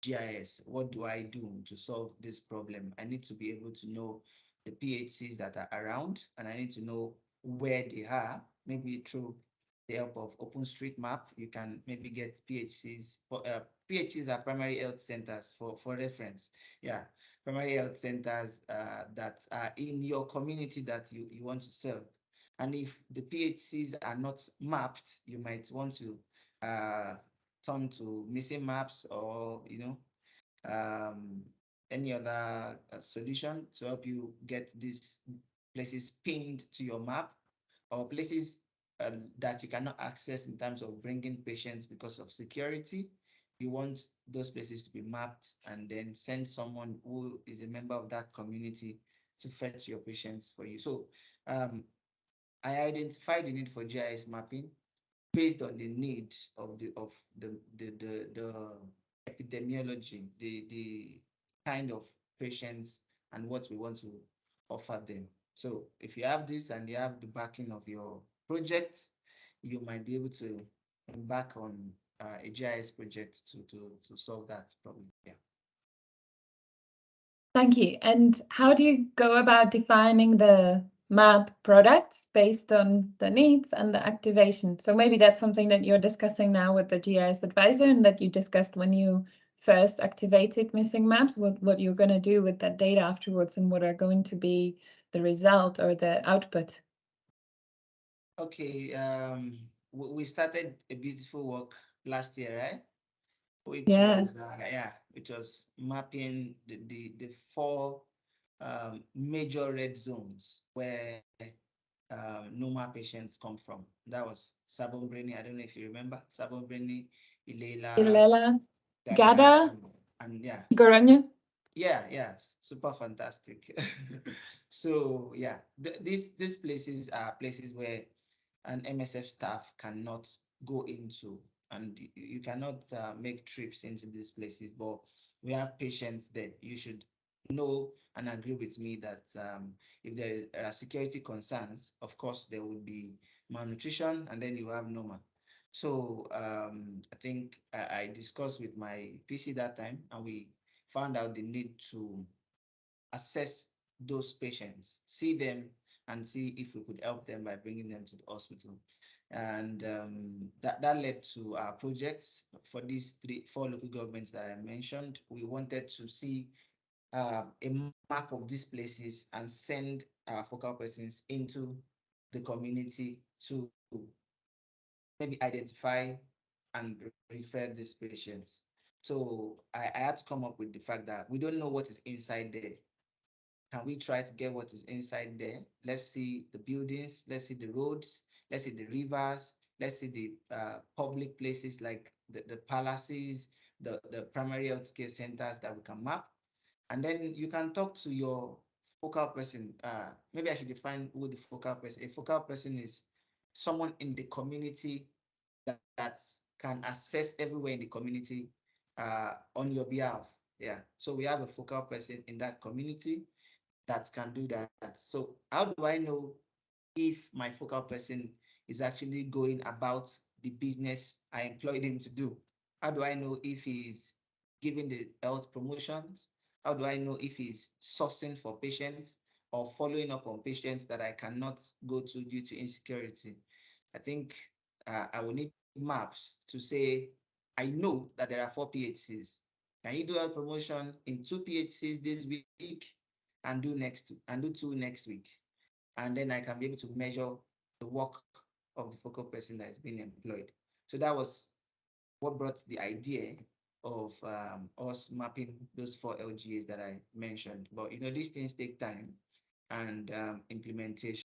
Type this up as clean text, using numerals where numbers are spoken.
GIS. What do I do to solve this problem? I need to be able to know the PHCs that are around, and I need to know where they are. Maybe through the help of OpenStreetMap, you can maybe get PHCs. PHCs are primary health centers for reference. Yeah, primary health centers that are in your community that you want to serve. And if the PHCs are not mapped, you might want to turn to missing maps, or um, any other solution to help you get these places pinned to your map, or places that you cannot access in terms of bringing patients because of security. You want those places to be mapped and then send someone who is a member of that community to fetch your patients for you. So um, I identified the need for GIS mapping based on the need of the epidemiology, the kind of patients and what we want to offer them. So if you have this and you have the backing of your project, you might be able to embark on a GIS project to solve that problem. Yeah. Thank you. And how do you go about defining the map products based on the needs and the activation? So maybe that's something that you're discussing now with the GIS advisor, and that you discussed when you first activated missing maps, what you're going to do with that data afterwards, and what are going to be the result or the output. Okay. We started a beautiful work last year, right? Which Yeah. was which was mapping the four major red zones where normal patients come from. That was Sabonbreni. I don't know if you remember Sabonbreni, Ilela, Ilela, Gada, Gada, and yeah. Goronyo. Yeah, super fantastic. So yeah, these places are places where an MSF staff cannot go into, and you cannot make trips into these places. But we have patients that you should know and agree with me that if there are security concerns, of course there would be malnutrition, and then you have normal. So I think I discussed with my PC that time, and we found out the need to assess those patients, see them, and see if we could help them by bringing them to the hospital. And that led to our projects for these four local governments that I mentioned. We wanted to see a map of these places and send our focal persons into the community to maybe identify and refer these patients. So I had to come up with the fact that we don't know what is inside there. Can we try to get what is inside there? Let's see the buildings, let's see the roads, let's see the rivers, let's see the public places like the palaces, the primary health care centers that we can map. And then you can talk to your focal person. Maybe I should define who the focal person. A focal person is someone in the community that can access everywhere in the community on your behalf. Yeah. So we have a focal person in that community that can do that. So how do I know if my focal person is actually going about the business I employed him to do? How do I know if he's giving the health promotions? How do I know if he's sourcing for patients or following up on patients that I cannot go to due to insecurity? I think I will need maps to say, I know that there are 4 PHCs. Can you do health promotion in 2 PHCs this week and do 2 next week? And then I can be able to measure the work of the focal person that is being employed. So that was what brought the idea of us mapping those 4 LGAs that I mentioned. But these things take time and implementation.